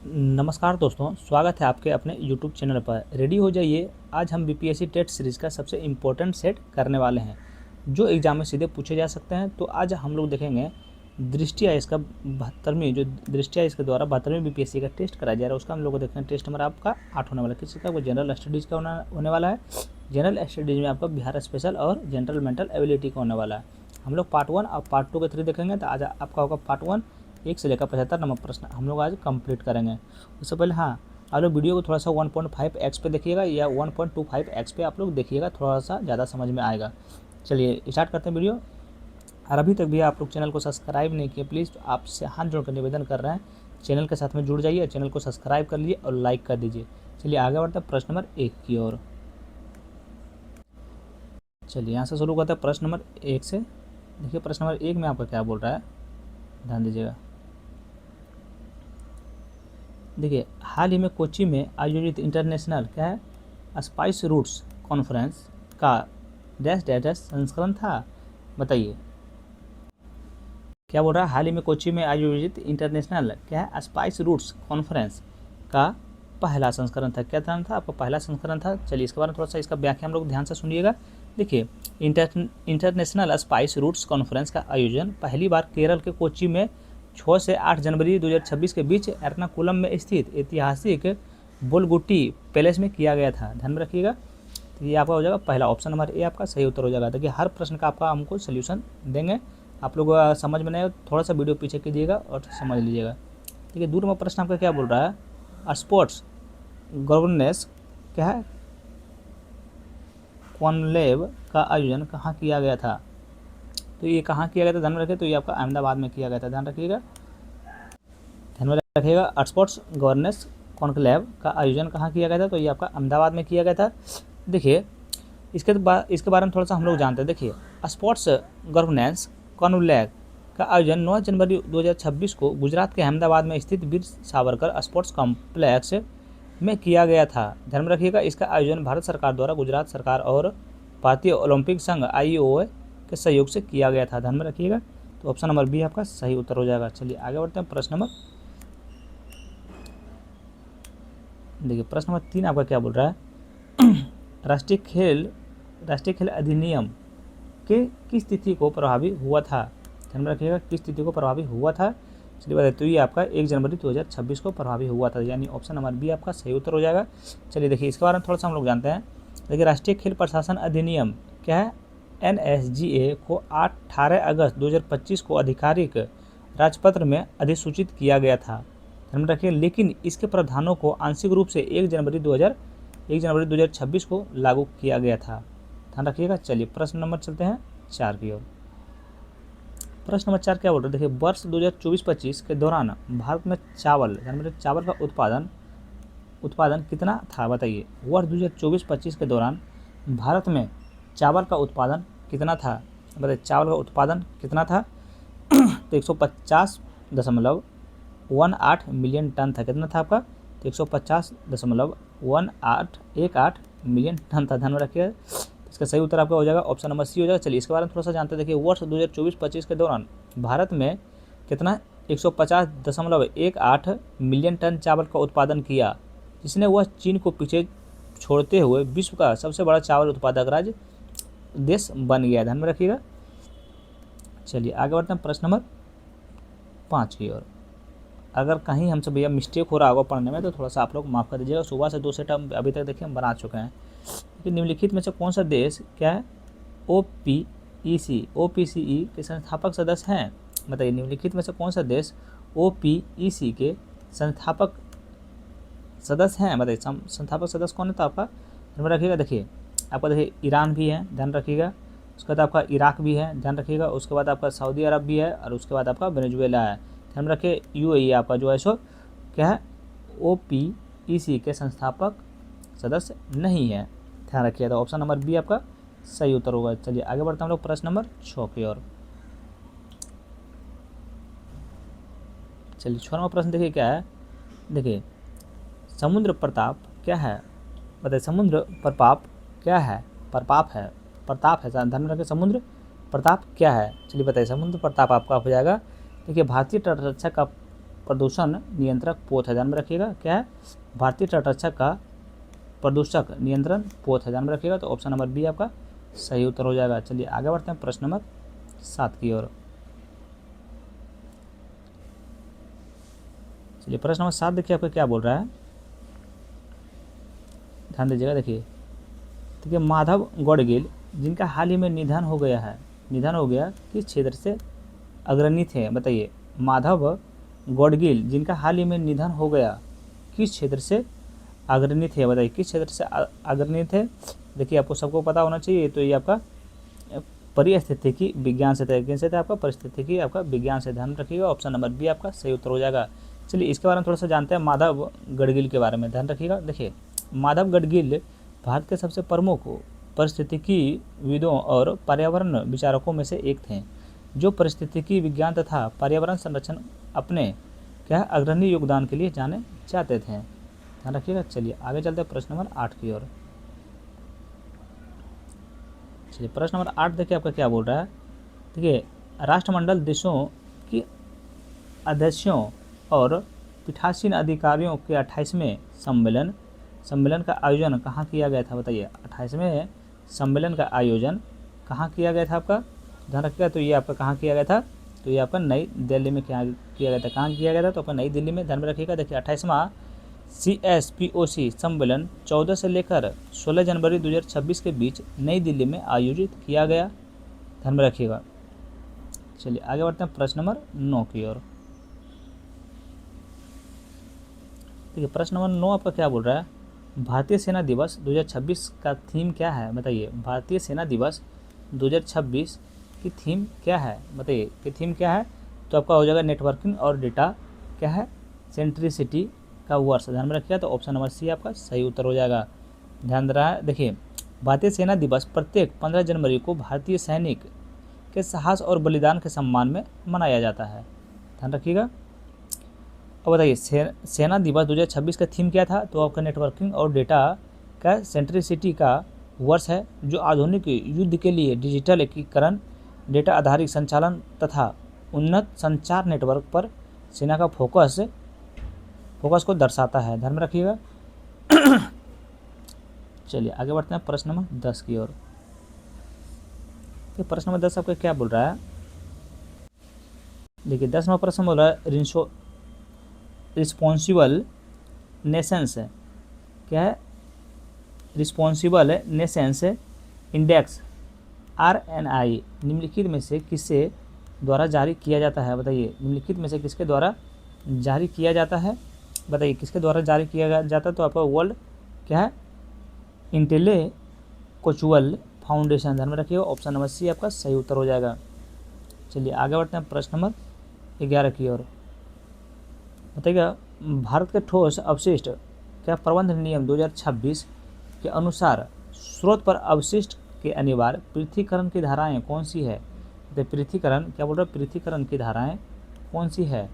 नमस्कार दोस्तों, स्वागत है आपके अपने YouTube चैनल पर। रेडी हो जाइए, आज हम बीपीएससी टेट सीरीज़ का सबसे इम्पोर्टेंट सेट करने वाले हैं जो एग्ज़ाम में सीधे पूछे जा सकते हैं। तो आज हम लोग देखेंगे दृष्टि आइएस का 72वीं जो दृष्टि आइएस के द्वारा 72वीं बीपीएससी का टेस्ट कराया जा रहा है, उसका हम लोग देखेंगे। टेस्ट नंबर आपका 8 होने वाला है। किसी का वो जनरल स्टडीज़ का होने वाला है। जनरल स्टडीज़ में आपका बिहार स्पेशल और जनरल मेंटल एबिलिटी का होने वाला है। हम लोग पार्ट 1 और पार्ट 2 के थ्रू देखेंगे। तो आज आपका होगा पार्ट 1, 1 से लेकर 75 नंबर प्रश्न हम लोग आज कंप्लीट करेंगे। उससे पहले आप लोग वीडियो को थोड़ा सा 1.5x पे देखिएगा या 1.25x पे आप लोग देखिएगा, थोड़ा सा ज़्यादा समझ में आएगा। चलिए स्टार्ट करते हैं वीडियो। और अभी तक भी आप लोग चैनल को सब्सक्राइब नहीं किए, प्लीज़ तो आपसे हाथ जोड़कर निवेदन कर रहे हैं, चैनल के साथ में जुड़ जाइए, चैनल को सब्सक्राइब कर लीजिए और लाइक कर दीजिए। चलिए आगे बढ़ते हैं प्रश्न नंबर 1 की ओर। चलिए यहाँ से शुरू करते हैं प्रश्न नंबर 1 से। देखिए प्रश्न नंबर 1 में आपका क्या बोल रहा है, ध्यान दीजिएगा। देखिए, हाल ही में कोच्चि में आयोजित इंटरनेशनल क्या है स्पाइस रूट्स कॉन्फ्रेंस का डैश डैश डैश संस्करण था, बताइए। क्या बोल रहा है, हाल ही में कोच्चि में आयोजित इंटरनेशनल क्या है स्पाइस रूट्स कॉन्फ्रेंस का पहला संस्करण था। क्या नाम था आपका, पहला संस्करण था। चलिए इसके बारे में थोड़ा सा इसका व्याख्या हम लोग ध्यान से सुनिएगा। देखिए, इंटरनेशनल स्पाइस रूट्स कॉन्फ्रेंस का आयोजन पहली बार केरल के कोच्चि में 6 से 8 जनवरी 2026 के बीच एर्नाकुलम में स्थित ऐतिहासिक बोलगुट्टी पैलेस में किया गया था। ध्यान में रखिएगा। तो ये आपका हो जाएगा पहला, ऑप्शन नंबर ए आपका सही उत्तर हो जाएगा। देखिए हर प्रश्न का आपका हमको सोल्यूशन देंगे, आप लोग समझ में नहीं थोड़ा सा वीडियो पीछे कीजिएगा और समझ लीजिएगा। देखिए दूर में प्रश्न आपका क्या बोल रहा है, स्पोर्ट्स गवर्नेंस क्या है कॉनक्लेव का आयोजन कहाँ किया गया था। तो ये कहाँ किया गया था, ध्यान में रखिए। तो ये आपका अहमदाबाद में किया गया था, ध्यान रखिएगा, ध्यान में रखिएगा। स्पोर्ट्स गवर्नेंस कॉन्क्लेव का आयोजन कहाँ किया गया था, तो ये आपका अहमदाबाद में किया गया था। देखिए इसके बारे में थोड़ा सा हम लोग जानते हैं। देखिए स्पोर्ट्स गवर्नेंस कॉन्क्लेव का आयोजन 9 जनवरी 2026 को गुजरात के अहमदाबाद में स्थित वीर सावरकर स्पोर्ट्स कॉम्प्लेक्स में किया गया था। ध्यान में रखिएगा, इसका आयोजन भारत सरकार द्वारा गुजरात सरकार और भारतीय ओलंपिक संघ IOA के सहयोग से किया गया था। ध्यान में रखिएगा। तो ऑप्शन नंबर बी आपका सही उत्तर हो जाएगा। चलिए आगे बढ़ते हैं प्रश्न नंबर, देखिए प्रश्न नंबर 3 आपका क्या बोल रहा है, राष्ट्रीय खेल अधिनियम के किस तिथि को प्रभावी हुआ था। ध्यान में रखिएगा, किस तिथि को प्रभावी हुआ था। चलिए बताइए। तो ये आपका 1 जनवरी 2026 को प्रभावी हुआ था, यानी ऑप्शन नंबर बी आपका सही उत्तर हो जाएगा। चलिए देखिए इसके बारे में थोड़ा सा हम लोग जानते हैं। देखिए राष्ट्रीय खेल प्रशासन अधिनियम क्या है NSGA को 18 अगस्त 2025 को आधिकारिक राजपत्र में अधिसूचित किया गया था। ध्यान में रखिए, लेकिन इसके प्रावधानों को आंशिक रूप से 1 जनवरी 2026 को लागू किया गया था। ध्यान रखिएगा। चलिए प्रश्न नंबर चलते हैं 4 की ओर। प्रश्न नंबर 4 क्या बोल रहे हैं, देखिए वर्ष 2024-25 के दौरान भारत में चावल का उत्पादन कितना था, बताइए। वर्ष 2024-25 के दौरान भारत में चावल का उत्पादन कितना था, बताइए। चावल का उत्पादन कितना था तो 150.18 मिलियन टन था। कितना था आपका, तो 150.18 मिलियन टन था। ध्यान में रखिए, इसका सही उत्तर आपका हो जाएगा ऑप्शन नंबर सी हो जाएगा। चलिए इसके बारे में थोड़ा सा जानते हैं। देखिए वर्ष 2024-25 के दौरान भारत में कितना 150.18 मिलियन टन चावल का उत्पादन किया, जिसने वह चीन को पीछे छोड़ते हुए विश्व का सबसे बड़ा चावल उत्पादक राज्य देश बन गया। ध्यान में रखिएगा। चलिए आगे बढ़ते हैं प्रश्न नंबर 5 की ओर। अगर कहीं हमसे भैया मिस्टेक हो रहा होगा पढ़ने में तो थोड़ा सा आप लोग माफ़ कर दीजिएगा। सुबह से 2 सेट हम अभी तक देखिए हम बना चुके हैं। कि निम्नलिखित में से कौन सा देश क्या है OPEC के संस्थापक सदस्य हैं, बताइए। निम्नलिखित में से कौन सा देश OPEC के संस्थापक सदस्य हैं, बताइए। संस्थापक सदस्य कौन है तो आपका ध्यान रखिएगा। देखिए आपका देखिए ईरान भी है, ध्यान रखिएगा। उसके बाद आपका इराक भी है, ध्यान रखिएगा। उसके बाद आपका सऊदी अरब भी है और उसके बाद आपका वेनेजुएला है। ध्यान रखिए UAE आपका जो है सो क्या है OPEC के संस्थापक सदस्य नहीं है। ध्यान रखिए। तो ऑप्शन नंबर बी आपका सही उत्तर होगा। चलिए आगे बढ़ते हैं हम लोग प्रश्न नंबर 6 की ओर। चलिए 6वां प्रश्न देखिए क्या है, देखिए समुद्र प्रताप क्या है, बताइए। समुद्र प्रताप क्या है, प्रताप है ध्यान में रखिए। समुद्र प्रताप क्या है, चलिए बताइए। समुद्र प्रताप आपका हो जाएगा। देखिए भारतीय तटरक्षक का प्रदूषण नियंत्रक पोत है, ध्यान में रखिएगा। क्या है? भारतीय तटरक्षक का प्रदूषक नियंत्रण पोत है, ध्यान में रखिएगा। तो ऑप्शन नंबर बी आपका सही उत्तर हो जाएगा। चलिए आगे बढ़ते हैं प्रश्न नंबर 7 की ओर। चलिए प्रश्न नंबर 7 देखिए आपका क्या बोल रहा है, ध्यान दीजिएगा। देखिए माधव गौड़गिल जिनका हाल ही में निधन हो गया किस क्षेत्र से अग्रणी थे? बताइए। माधव गौड़गिल जिनका हाल ही में निधन हो गया किस क्षेत्र से अग्रणी थे? बताइए किस क्षेत्र से अग्रणी थे? देखिए आपको सबको पता होना चाहिए। तो ये आपका परिस्थितिकी विज्ञान से थे, आपका परिस्थितिकी आपका विज्ञान से, ध्यान रखिएगा। ऑप्शन नंबर बी आपका सही उत्तर हो जाएगा। चलिए इसके बारे में थोड़ा सा जानते हैं, माधव गढ़गिल के बारे में, ध्यान रखिएगा। देखिए माधव गढ़गिल भारत के सबसे प्रमुख परिस्थितिकीविदों और पर्यावरण विचारकों में से एक थे, जो परिस्थितिकी विज्ञान तथा पर्यावरण संरक्षण अपने क्या अग्रणी योगदान के लिए जाने जाते थे, ध्यान रखिएगा। चलिए आगे चलते हैं प्रश्न नंबर 8 की ओर। चलिए प्रश्न नंबर 8 देखिए आपका क्या बोल रहा है। देखिए राष्ट्रमंडल देशों की अध्यक्षों और पीठासीन अधिकारियों के 28वें सम्मेलन का आयोजन कहाँ किया गया था? बताइए 28वें सम्मेलन का आयोजन कहाँ किया गया था आपका? ध्यान रखिएगा। तो ये आपका कहाँ किया गया था? तो ये आपका नई दिल्ली में किया गया था। कहाँ किया गया था? तो आपका नई दिल्ली में, ध्यान में रखिएगा। देखिए 28वां CSPOC सम्मेलन 14 से लेकर 16 जनवरी 2026 के बीच नई दिल्ली में आयोजित किया गया, ध्यान में रखिएगा। चलिए आगे बढ़ते हैं प्रश्न नंबर 9 की ओर। देखिए प्रश्न नंबर 9 आपका क्या बोल रहा है, भारतीय सेना दिवस 2026 का थीम क्या है? बताइए भारतीय सेना दिवस 2026 की थीम क्या है? बताइए कि थीम क्या है? तो आपका हो जाएगा नेटवर्किंग और डेटा क्या है सेंट्रिसिटी का वर्ष, ध्यान में रखिएगा। तो ऑप्शन नंबर सी आपका सही उत्तर हो जाएगा। ध्यान दे रहा है। देखिए भारतीय सेना दिवस प्रत्येक 15 जनवरी को भारतीय सैनिक के साहस और बलिदान के सम्मान में मनाया जाता है, ध्यान रखिएगा। अब बताइए सेना दिवस 2026 का थीम क्या था? तो आपका नेटवर्किंग और डेटा का सेंट्रिसिटी का वर्ष है, जो आधुनिक युद्ध के लिए डिजिटल एकीकरण, डेटा आधारित संचालन तथा उन्नत संचार नेटवर्क पर सेना का फोकस को दर्शाता है, ध्यान में रखिएगा। चलिए आगे बढ़ते हैं प्रश्न नंबर 10 की ओर। तो प्रश्न नंबर 10 आपका क्या बोल रहा है? देखिए 10 नंबर प्रश्न बोल रहा है रिस्पॉन्सिबल नेशंस क्या है? रिस्पॉन्सिबल नेशंस इंडेक्स RNI निम्नलिखित में से किससे द्वारा जारी किया जाता है? बताइए निम्नलिखित में से किसके द्वारा जारी किया जाता है? बताइए किसके द्वारा जारी किया जाता है? तो आपका वर्ल्ड क्या है इंटेलेक्चुअल फाउंडेशन, ध्यान में रखिएगा। ऑप्शन नंबर सी आपका सही उत्तर हो जाएगा। चलिए आगे बढ़ते हैं प्रश्न नंबर 11 की ओर। बताइएगा भारत के ठोस अपशिष्ट क्या प्रबंध नियम 2026 के अनुसार स्रोत पर अपशिष्ट के अनिवार्य पृथक्करण की धाराएं कौन सी है? तो पृथक्करण क्या बोल रहा है? पृथक्करण की धाराएं कौन सी है?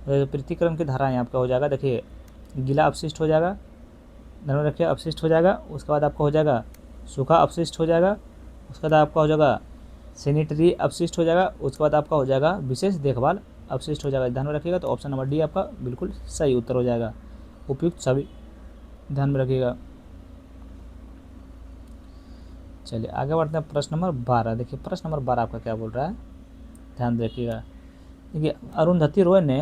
पृथक्करण की धाराएं आपका हो जाएगा, देखिए गीला अपशिष्ट हो जाएगा, ध्यान में रखिए अपशिष्ट हो जाएगा। उसके बाद आपका हो जाएगा सूखा अपशिष्ट हो जाएगा। उसके बाद आपका हो जाएगा सैनिटरी अपशिष्ट हो जाएगा। उसके बाद आपका हो जाएगा विशेष देखभाल अपशिष्ट हो जाएगा, ध्यान में रखिएगा। तो ऑप्शन नंबर डी आपका बिल्कुल सही उत्तर हो जाएगा। उपयुक्त सभी, ध्यान में रखिएगा। चलिए आगे बढ़ते हैं प्रश्न नंबर 12। देखिए प्रश्न नंबर 12 आपका क्या बोल रहा है, ध्यान रखिएगा। देखिए अरुंधति रॉय ने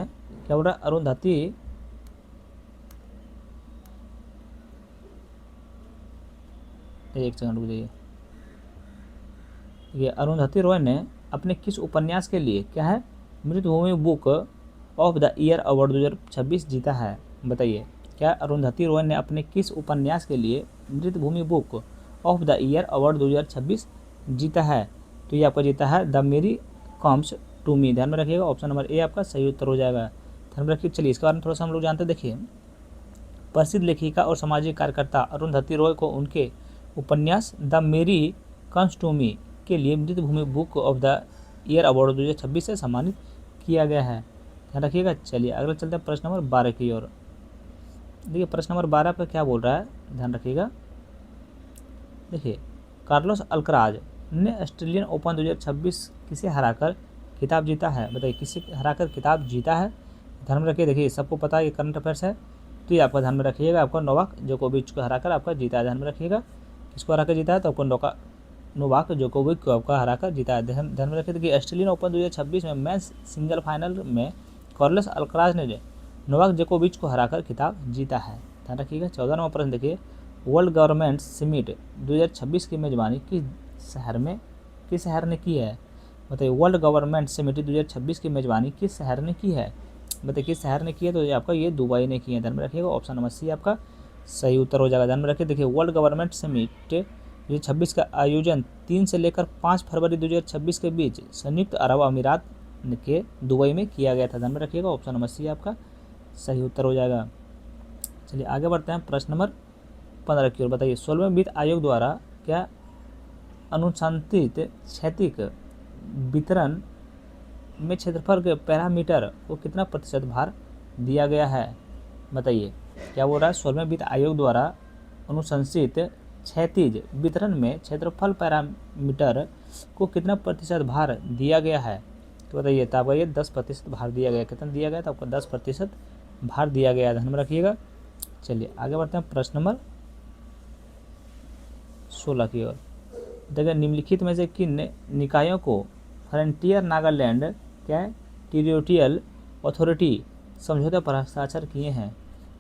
क्या बोल रहा है? अरुंधति एक सेकंड रुक जाइए। ये अरुंधति रॉय ने अपने किस उपन्यास के लिए क्या है Mritbhumi book of the year award 2026 जीता है? बताइए क्या अरुंधति रॉय ने अपने किस उपन्यास के लिए Mritbhumi book of the year award 2026 जीता है? तो ये आपका जीता है द मेरी कम्स टू मी, ध्यान में रखिएगा। ऑप्शन नंबर ए आपका सही उत्तर हो जाएगा, ध्यान में रखिए। चलिए इसके बारे में थोड़ा सा हम लोग जानते हैं। देखिए प्रसिद्ध लेखिका और सामाजिक कार्यकर्ता अरुंधति रॉय को उनके उपन्यास द मेरी कम्स टू मी के लिए Mritbhumi book of the year award 2026 से सम्मानित किया गया है, ध्यान रखिएगा। चलिए अगला चलते हैं प्रश्न नंबर 12 की ओर। देखिए प्रश्न नंबर 12 पर क्या बोल रहा है, ध्यान रखिएगा। देखिए कार्लोस अल्कराज ने ऑस्ट्रेलियन ओपन 2026 किसे हराकर खिताब जीता है? बताइए किसे हराकर खिताब जीता है? ध्यान में रखिए, देखिए सबको पता है ये करंट अफेयर्स है, तो ये आपका ध्यान में रखिएगा, आपका नोवाक जोकोविच को हराकर आपका जीता है। ध्यान में रखिएगा, किसको हराकर जीता है, तो आपको नोवाक जोकोविच को आपका हराकर जीता है। ध्यान में रखिए, देखिए ऑस्ट्रेलियन ओपन 2026 में मेंस सिंगल फाइनल में कार्लोस अल्कराज ने नोवाक जोकोविच को हराकर खिताब जीता है। ध्यान रखिएगा। 14वां प्रश्न देखिए, वर्ल्ड गवर्नमेंट समिट 2026 की मेजबानी किस शहर ने की है? बताइए, वर्ल्ड गवर्नमेंट समिट 2026 की मेजबानी किस शहर ने की है? बताइए किस शहर ने की है, तो ये आपका ये दुबई ने की है। ध्यान में रखिएगा, ऑप्शन नंबर सी आपका सही उत्तर हो जाएगा। ध्यान में रखिए, देखिए वर्ल्ड गवर्नमेंट समिट 2026 का आयोजन 3 से लेकर 5 फरवरी 2026 के बीच संयुक्त अरब अमीरात के दुबई में किया गया था। ध्यान में रखिएगा, ऑप्शन नंबर सी आपका सही उत्तर हो जाएगा। चलिए आगे बढ़ते हैं प्रश्न नंबर 15 की ओर। बताइए, 16वें वित्त आयोग द्वारा क्या अनुशंसित क्षैतिज वितरण में क्षेत्रफल के पैरामीटर को कितना प्रतिशत भार दिया गया है? बताइए क्या बोल रहा है, 16वें वित्त आयोग द्वारा अनुशंसित क्षैतिज वितरण में क्षेत्रफल पैरामीटर को कितना प्रतिशत भार दिया गया है? तो बताइए, तो आपका ये 10% भार दिया गया। कितना दिया गया? तो आपको 10% भार दिया गया। ध्यान में रखिएगा। चलिए आगे बढ़ते हैं प्रश्न नंबर 16 की ओर। देखिए, निम्नलिखित में से किन निकायों को फ्रंटियर नागालैंड क्या टेरिटोरियल अथॉरिटी समझौते पर हस्ताक्षर किए हैं?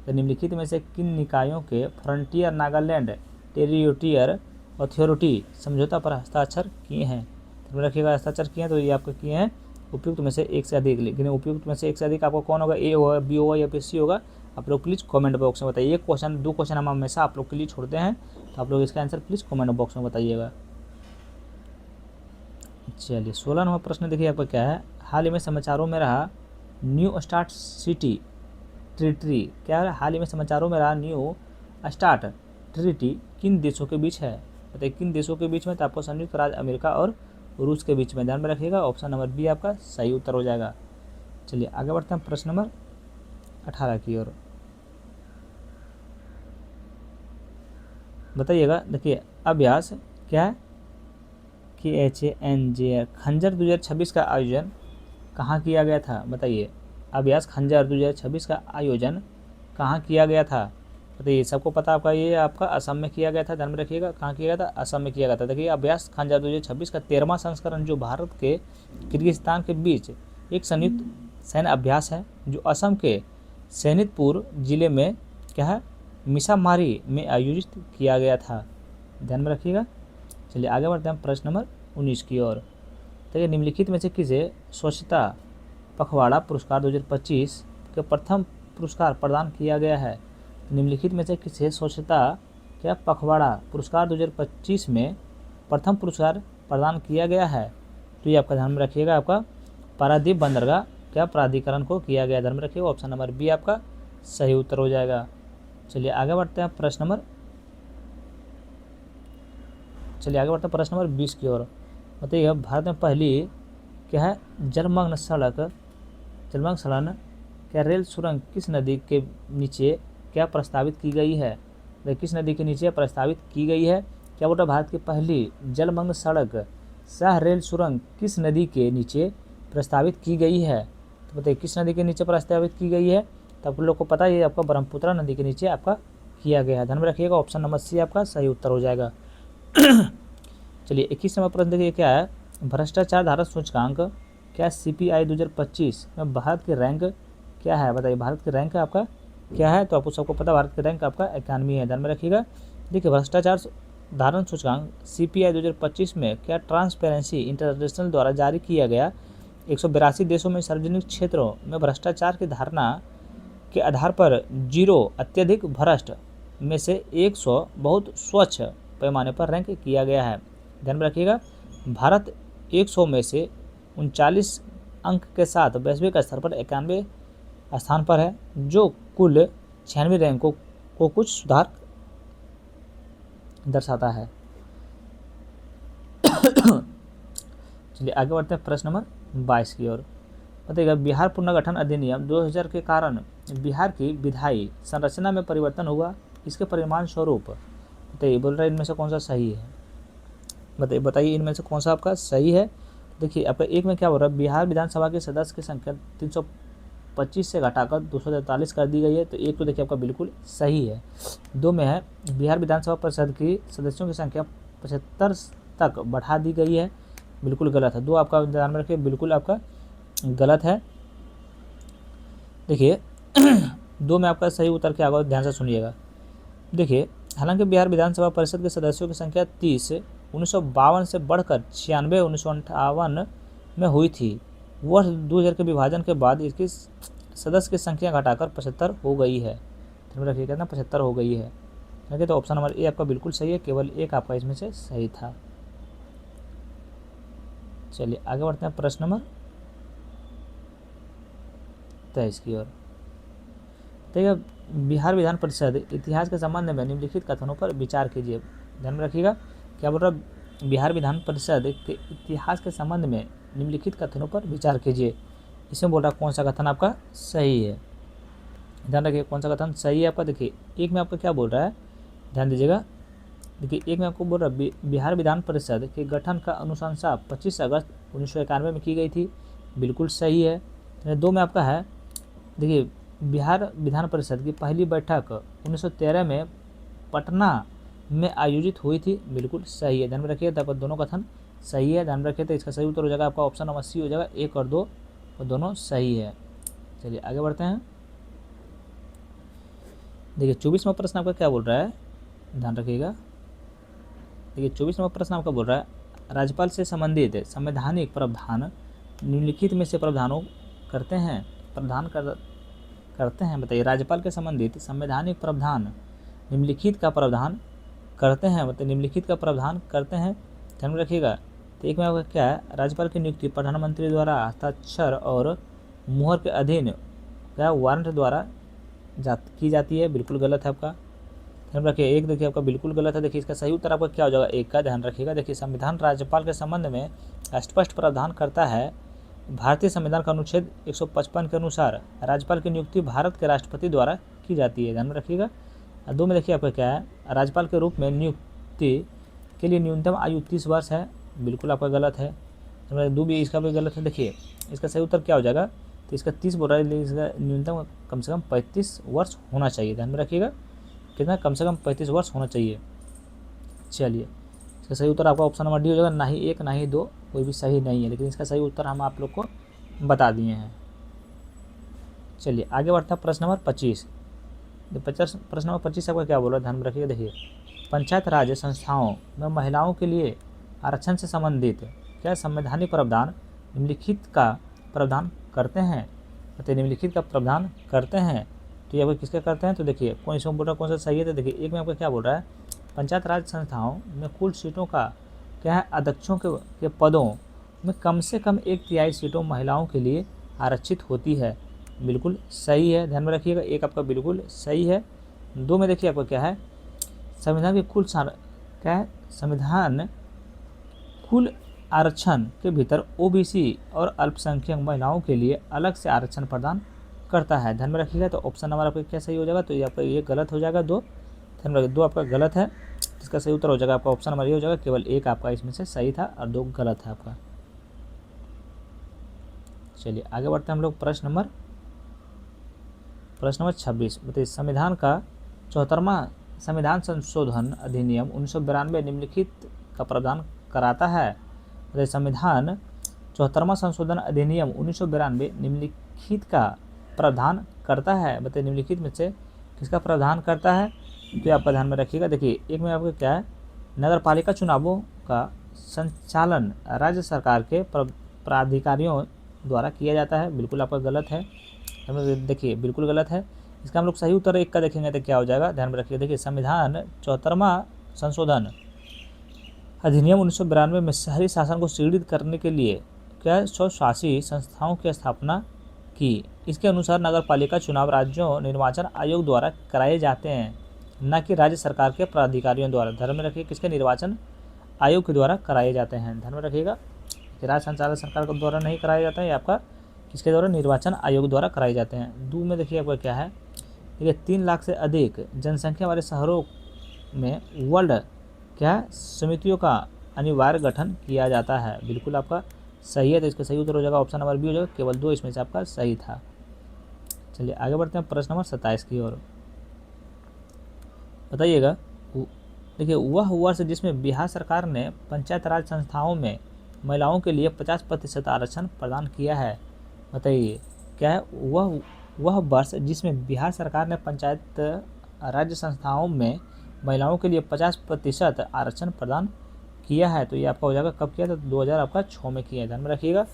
तो निम्नलिखित में से किन निकायों के फ्रंटियर नागालैंड टेरिटोरियल अथॉरिटी समझौता पर हस्ताक्षर किए हैं? तो रखिएगा, हस्ताक्षर किए हैं, तो ये आपके किए हैं उपयुक्त में से एक से अधिक। लेकिन उपयुक्त में से एक से अधिक आपको कौन होगा? ए होगा, बी होगा या फिर सी होगा? आप लोग प्लीज़ कमेंट बॉक्स में बताइए। दो क्वेश्चन हम हमेशा आप लोग के लिए छोड़ते हैं, तो आप लोग इसका आंसर प्लीज़ कमेंट बॉक्स में बताइएगा। चलिए 16वां प्रश्न देखिए आपका क्या है। हाल ही में समाचारों में रहा न्यू स्टार्ट सिटी ट्रीटी क्या है? हाल ही में समाचारों में रहा न्यू स्टार्ट ट्रीटी किन देशों के बीच है? बताइए किन देशों के बीच में? तो आपको संयुक्त राज्य अमेरिका और रूस के बीच में। ध्यान में रखिएगा, ऑप्शन नंबर बी आपका सही उत्तर हो जाएगा। चलिए आगे बढ़ते हैं प्रश्न नंबर 18 की ओर। बताइएगा, देखिए अभ्यास क्या है? KHANJ खंजर 2026 का आयोजन कहाँ किया गया था? बताइए, अभ्यास खंजर 2026 का आयोजन कहाँ किया गया था? बताइए, सबको पता आपका ये आपका असम में किया गया था। ध्यान में रखिएगा, कहाँ किया गया था? असम में किया गया था। देखिए अभ्यास खंजर 2026 का 13वां संस्करण जो भारत के किर्गिस्तान के बीच एक संयुक्त सैन्य अभ्यास है, जो असम के सैनितपुर जिले में क्या है मिसामारी में आयोजित किया गया था। ध्यान में रखिएगा। चलिए आगे बढ़ते हैं प्रश्न नंबर 19 की ओर। तो ये निम्नलिखित में से किसे स्वच्छता पखवाड़ा पुरस्कार 2025 के प्रथम पुरस्कार प्रदान किया गया है? निम्नलिखित में से किसे स्वच्छता क्या पखवाड़ा पुरस्कार 2025 में प्रथम पुरस्कार प्रदान किया गया है? तो ये आपका ध्यान में रखिएगा, आपका पारादीप बंदरगाह क्या प्राधिकरण को किया गया। ध्यान में रखिएगा, ऑप्शन नंबर बी आपका सही उत्तर हो जाएगा। चलिए आगे बढ़ते हैं प्रश्न नंबर 20 की ओर। बताइए, भारत में पहली क्या है जलमग्न सड़क क्या रेल सुरंग किस नदी के नीचे क्या प्रस्तावित की गई है? किस नदी के नीचे प्रस्तावित की गई है? क्या बोला, भारत की पहली जलमग्न सड़क सह रेल सुरंग किस नदी के नीचे प्रस्तावित की गई है? तो बताइए किस नदी के नीचे प्रस्तावित की गई है? तो आप लोग को पता है आपका ब्रह्मपुत्र नदी के नीचे आपका किया गया है। ध्यान में रखिएगा, ऑप्शन नंबर सी आपका सही उत्तर हो जाएगा। चलिए 21 नंबर प्रश्न देखिए क्या है, भ्रष्टाचार धारक सूचकांक क्या CPI 2025 में भारत की रैंक क्या है? बताइए भारत की रैंक आपका क्या है? तो आपको सबको पता भारत की रैंक आपका 91 है। ध्यान में रखिएगा। देखिए भ्रष्टाचार धारण सूचकांक CPI 2025 में क्या ट्रांसपेरेंसी इंटरनेशनल द्वारा जारी किया गया 182 देशों में सार्वजनिक क्षेत्रों में भ्रष्टाचार की धारणा के आधार पर 0 अत्यधिक भ्रष्ट में से 100 बहुत स्वच्छ पैमाने पर रैंक किया गया है। ध्यान में रखिएगा, भारत 100 में से 39 अंक के साथ वैश्विक स्तर पर 91 स्थान पर है, जो कुल 96 रैंकों को कुछ सुधार दर्शाता है। चलिए आगे बढ़ते हैं प्रश्न नंबर 22 की ओर। बताइएगा, बिहार पुनर्गठन अधिनियम 2000 के कारण बिहार की विधायी संरचना में परिवर्तन हुआ, इसके परिणाम स्वरूप बताइए बोल रहा है इनमें से कौन सा सही है? बताइए इनमें से कौन सा आपका सही है? देखिए आपका एक में क्या हो रहा है, बिहार विधानसभा के सदस्य की संख्या 25 से घटाकर 243 कर दी गई है, तो एक तो देखिए आपका बिल्कुल सही है। 2 में है बिहार विधानसभा परिषद की सदस्यों की संख्या 75 तक बढ़ा दी गई है, बिल्कुल गलत है। 2 आपका ध्यान में रखिए, बिल्कुल आपका गलत है। देखिए 2 में आपका सही उत्तर क्या होगा, ध्यान से सुनिएगा। देखिए, हालांकि बिहार विधानसभा परिषद के सदस्यों की संख्या 30 1952 से बढ़कर 96 1958 में हुई थी, वर्ष 2000 के विभाजन के बाद इसकी सदस्य की संख्या घटाकर 75 हो गई है। ध्यान रखिए, कितना 75 हो गई है। ठीक है, तो ऑप्शन नंबर ए आपका बिल्कुल सही है, केवल एक आपका इसमें से सही था। चलिए आगे बढ़ते हैं प्रश्न नंबर 23 की ओर। ठीक है, बिहार विधान परिषद इतिहास के संबंध में निम्नलिखित कथनों पर विचार कीजिए। ध्यान में रखिएगा, क्या बोल रहा है, बिहार विधान परिषद के इतिहास के संबंध में निम्नलिखित कथनों पर विचार कीजिए। इसमें बोल रहा कौन सा कथन आपका सही है। ध्यान रखिए कौन सा कथन सही है आपका। देखिए एक में आपका क्या बोल रहा है, ध्यान दीजिएगा। देखिए एक में आपको बोल रहा है बिहार विधान परिषद के गठन का अनुशंसा 25 अगस्त 1991 में की गई थी, बिल्कुल सही है। 2 में आपका है, देखिए बिहार विधान परिषद की पहली बैठक 1913 में पटना में आयोजित हुई थी, बिल्कुल सही है। ध्यान में रखिए, तब दोनों कथन सही है। ध्यान में रखिए, तो इसका सही उत्तर हो जाएगा आपका ऑप्शन नंबर सी हो जाएगा, 1 और 2 और दोनों सही है। चलिए आगे बढ़ते हैं। देखिए 24वां प्रश्न आपका क्या बोल रहा है, ध्यान रखिएगा। देखिए 24वां प्रश्न आपका बोल रहा है, राज्यपाल से संबंधित संवैधानिक प्रावधान निम्नलिखित में से प्रावधानों करते हैं बताइए। राज्यपाल के संबंधित संवैधानिक प्रावधान निम्नलिखित का प्रावधान करते हैं, मतलब निम्नलिखित का प्रावधान करते हैं। ध्यान में रखिएगा, तो एक में आपका क्या है, राज्यपाल की नियुक्ति प्रधानमंत्री द्वारा हस्ताक्षर और मुहर के अधीन क्या वारंट द्वारा की जाती है, बिल्कुल गलत है आपका। ध्यान रखिए, एक देखिए आपका बिल्कुल गलत है। देखिए इसका सही उत्तर आपका क्या हो जाएगा, एक का। ध्यान रखिएगा, देखिए संविधान राज्यपाल के संबंध में स्पष्ट प्रावधान करता है। भारतीय संविधान का अनुच्छेद 155 के अनुसार राज्यपाल की नियुक्ति भारत के राष्ट्रपति द्वारा की जाती है। ध्यान में रखिएगा। 2 में देखिए आपका क्या है, राज्यपाल के रूप में नियुक्ति के लिए न्यूनतम आयु 30 वर्ष है, बिल्कुल आपका गलत है। 2 भी इसका भी गलत है। देखिए इसका सही उत्तर क्या हो जाएगा, तो इसका 30 बोल रहा है, लेकिन इसका न्यूनतम कम से कम 35 वर्ष होना चाहिए। ध्यान में रखिएगा, कितना, कम से कम 35 वर्ष होना चाहिए। चलिए इसका सही उत्तर आपका ऑप्शन नंबर डी हो जाएगा, ना ही 1 ना ही 2, कोई भी सही नहीं है, लेकिन इसका सही उत्तर हम आप लोग को बता दिए हैं। चलिए आगे बढ़ता है प्रश्न नंबर 25। प्रश्न नंबर 25 आपका क्या बोल रहा है, ध्यान में रखिएगा। देखिए पंचायत राज संस्थाओं में महिलाओं के लिए आरक्षण से संबंधित क्या संवैधानिक प्रावधान निम्नलिखित का प्रावधान करते हैं, तो निम्नलिखित का प्रावधान करते हैं, तो ये किसके करते हैं, तो देखिए कौन इसमें बोल रहा है, कौन सा सही है। तो देखिए एक में आपका क्या बोल रहा है, पंचायत राज संस्थाओं में कुल सीटों का क्या है, अध्यक्षों के पदों में कम से कम 1/3 सीटों महिलाओं के लिए आरक्षित होती है, बिल्कुल सही है। ध्यान में रखिएगा, एक आपका बिल्कुल सही है। 2 में देखिए आपका क्या है, संविधान के क्या है, संविधान कुल आरक्षण के भीतर ओबीसी और अल्पसंख्यक महिलाओं के लिए अलग से आरक्षण प्रदान करता है। ध्यान में रखिएगा, तो ऑप्शन नंबर आपका क्या सही हो जाएगा, तो ये आपका ये गलत हो जाएगा 2। ध्यान में रखिए, 2 आपका गलत है, इसका सही उत्तर हो जाएगा आपका ऑप्शन नंबर ये हो जाएगा, केवल 1 आपका इसमें से सही था और 2 गलत है आपका। चलिए आगे बढ़ते हैं हम लोग प्रश्न नंबर 26। बताइए संविधान का 74वां संविधान संशोधन अधिनियम 1992 निम्नलिखित का प्रावधान कराता है। बताइए संविधान 74वां संशोधन अधिनियम 1992 निम्नलिखित का प्रावधान करता है। बताइए निम्नलिखित में से किसका प्रावधान करता है, तो आपका ध्यान में रखिएगा। देखिए एक में आपका क्या है, नगर पालिका चुनावों का संचालन राज्य सरकार के प्राधिकारियों द्वारा किया जाता है, बिल्कुल आपका गलत है। देखिए बिल्कुल गलत है, इसका हम लोग सही उत्तर 1 का देखेंगे तो क्या हो जाएगा, ध्यान में रखिए। देखिए संविधान 74वां संशोधन अधिनियम 1992 में शहरी शासन को सुदृढ़ करने के लिए क्या स्वशासी संस्थाओं की स्थापना की। इसके अनुसार नगर पालिका चुनाव राज्यों निर्वाचन आयोग द्वारा कराए जाते हैं, न कि राज्य सरकार के प्राधिकारियों द्वारा। ध्यान में रखिए, किसके, निर्वाचन आयोग के द्वारा कराए जाते हैं। ध्यान में रखिएगा, राज्य संचालक सरकार के द्वारा नहीं कराया जाता है, ये आपका किसके द्वारा, निर्वाचन आयोग द्वारा कराए जाते हैं। 2 में देखिए आपका क्या है, देखिए 3 लाख से अधिक जनसंख्या वाले शहरों में वर्ल्ड क्या समितियों का अनिवार्य गठन किया जाता है, बिल्कुल आपका सही है। तो इसका सही उत्तर हो जाएगा ऑप्शन नंबर बी हो जाएगा, केवल 2 इसमें से आपका सही था। चलिए आगे बढ़ते हैं प्रश्न नंबर 27 की ओर। बताइएगा, देखिए वह वर्ष जिसमें बिहार सरकार ने पंचायत राज संस्थाओं में महिलाओं के लिए 50% आरक्षण प्रदान किया है। बताइए क्या है वह वर्ष जिसमें बिहार सरकार ने पंचायत राज्य संस्थाओं में महिलाओं के लिए 50% आरक्षण प्रदान किया है। तो ये आपका हो जाएगा कब किया, तो 2006 में किया है। ध्यान में रखिएगा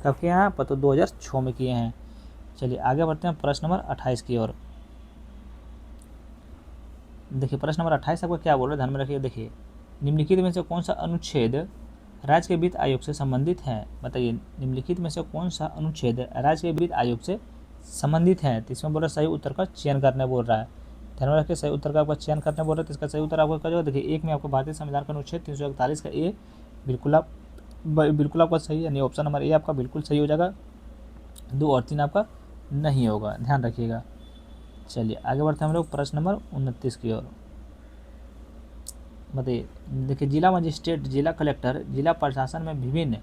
कब किया है, तो 2006 में किए हैं। चलिए आगे बढ़ते हैं प्रश्न नंबर 28 की ओर। देखिए प्रश्न नंबर 28 आपका क्या बोल रहा है, ध्यान में रखिए। देखिए निम्नलिखित में से कौन सा अनुच्छेद राज्य के वित्त आयोग से संबंधित है। बताइए निम्नलिखित में से कौन सा अनुच्छेद राज्य के वित्त आयोग से संबंधित है। तो इसमें बोल रहा है सही उत्तर का चयन करने बोल रहा है। ध्यान में रखिए सही उत्तर का आपका चयन करने बोल रहा है। तो इसका सही उत्तर आपका क्या होगा, देखिए एक में आपको भारतीय संविधान का अनुच्छेद 341 का ए बिल्कुल आपका सही है, यानी ऑप्शन नंबर ए आपका बिल्कुल सही हो जाएगा। 2 और 3 आपका नहीं होगा, ध्यान रखिएगा। चलिए आगे बढ़ते हैं हम लोग प्रश्न नंबर 29 की ओर। बताइए, देखिए जिला मजिस्ट्रेट, जिला कलेक्टर जिला प्रशासन में विभिन्न